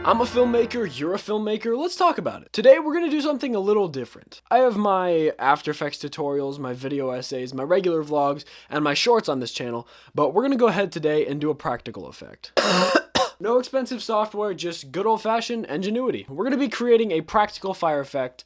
I'm a filmmaker, you're a filmmaker, let's talk about it. Today we're gonna do something a little different. I have my After Effects tutorials, my video essays, my regular vlogs, and my shorts on this channel, but we're gonna go ahead today and do a practical effect. No expensive software, just good old-fashioned ingenuity. We're gonna be creating a practical fire effect,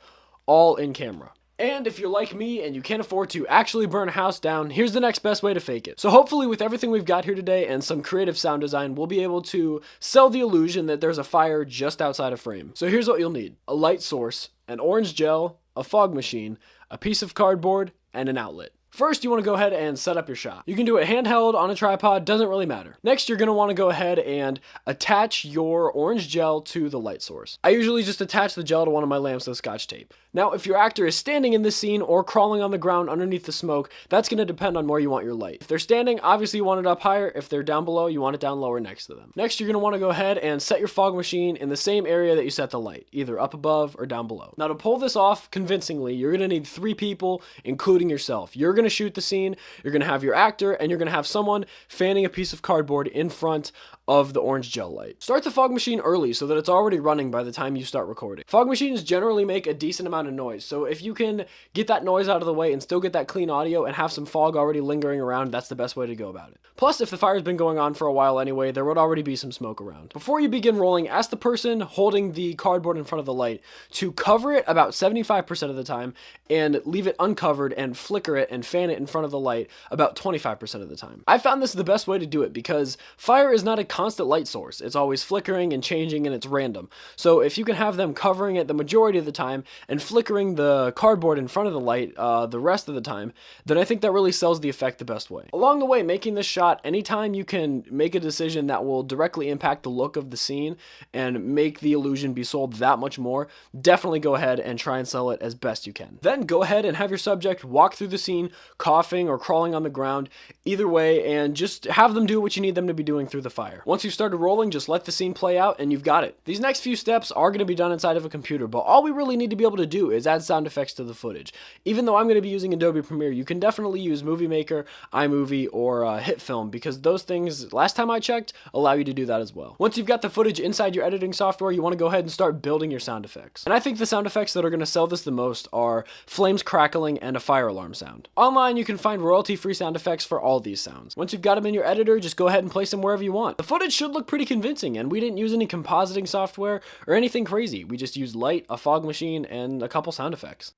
all in camera. And if you're like me and you can't afford to actually burn a house down, here's the next best way to fake it. So hopefully with everything we've got here today and some creative sound design, we'll be able to sell the illusion that there's a fire just outside a frame. So here's what you'll need: a light source, an orange gel, a fog machine, a piece of cardboard, and an outlet. First, you want to go ahead and set up your shot. You can do it handheld, on a tripod, doesn't really matter. Next, you're going to want to go ahead and attach your orange gel to the light source. I usually just attach the gel to one of my lamps with Scotch tape. Now, if your actor is standing in this scene or crawling on the ground underneath the smoke, that's going to depend on where you want your light. If they're standing, obviously you want it up higher. If they're down below, you want it down lower next to them. Next, you're going to want to go ahead and set your fog machine in the same area that you set the light, either up above or down below. Now, to pull this off convincingly, you're going to need 3 people, including yourself. You're going to shoot the scene, you're going to have your actor, and you're going to have someone fanning a piece of cardboard in front of the orange gel light. Start the fog machine early so that it's already running by the time you start recording. Fog machines generally make a decent amount of noise, so if you can get that noise out of the way and still get that clean audio and have some fog already lingering around, that's the best way to go about it. Plus, if the fire's been going on for a while anyway, there would already be some smoke around. Before you begin rolling, ask the person holding the cardboard in front of the light to cover it about 75% of the time and leave it uncovered and flicker it and fan it in front of the light about 25% of the time. I found this the best way to do it because fire is not a constant light source. It's always flickering and changing and it's random. So if you can have them covering it the majority of the time and flickering the cardboard in front of the light the rest of the time, then I think that really sells the effect the best way. Along the way, making this shot, anytime you can make a decision that will directly impact the look of the scene and make the illusion be sold that much more, definitely go ahead and try and sell it as best you can. Then go ahead and have your subject walk through the scene, coughing or crawling on the ground, either way, and just have them do what you need them to be doing through the fire. Once you've started rolling, just let the scene play out and you've got it. These next few steps are going to be done inside of a computer, but all we really need to be able to do is add sound effects to the footage. Even though I'm going to be using Adobe Premiere, you can definitely use Movie Maker, iMovie, or HitFilm, because those things, last time I checked, allow you to do that as well. Once you've got the footage inside your editing software, you want to go ahead and start building your sound effects. And I think the sound effects that are going to sell this the most are flames crackling and a fire alarm sound. Online, you can find royalty-free sound effects for all these sounds. Once you've got them in your editor, just go ahead and place them wherever you want. The footage should look pretty convincing, and we didn't use any compositing software or anything crazy. We just used light, a fog machine, and a couple sound effects.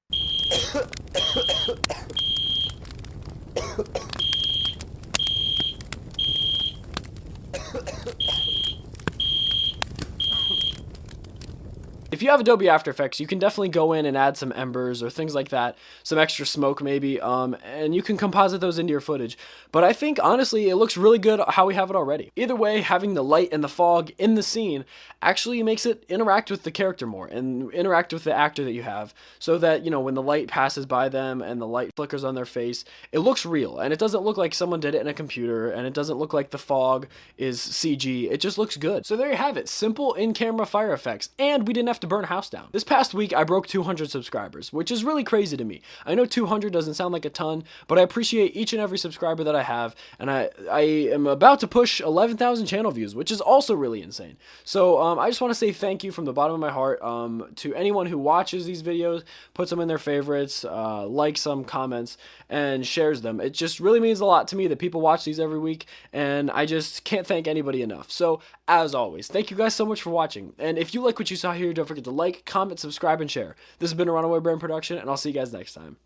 If you have Adobe After Effects, you can definitely go in and add some embers or things like that, some extra smoke maybe, and you can composite those into your footage. But I think, honestly, it looks really good how we have it already. Either way, having the light and the fog in the scene actually makes it interact with the character more and interact with the actor that you have, so that, you know, when the light passes by them and the light flickers on their face, it looks real, and it doesn't look like someone did it in a computer, and it doesn't look like the fog is CG. It just looks good. So there you have it, simple in-camera fire effects, and we didn't have to burn a house down. This past week, I broke 200 subscribers, which is really crazy to me. I know 200 doesn't sound like a ton, but I appreciate each and every subscriber that I have, and I am about to push 11,000 channel views, which is also really insane. So I just want to say thank you from the bottom of my heart to anyone who watches these videos, puts them in their favorites, likes them, comments, and shares them. It just really means a lot to me that people watch these every week, and I just can't thank anybody enough. So as always, thank you guys so much for watching, and if you like what you saw here, don't forget to like, comment, subscribe, and share. This has been a Runaway Brain production, and I'll see you guys next time.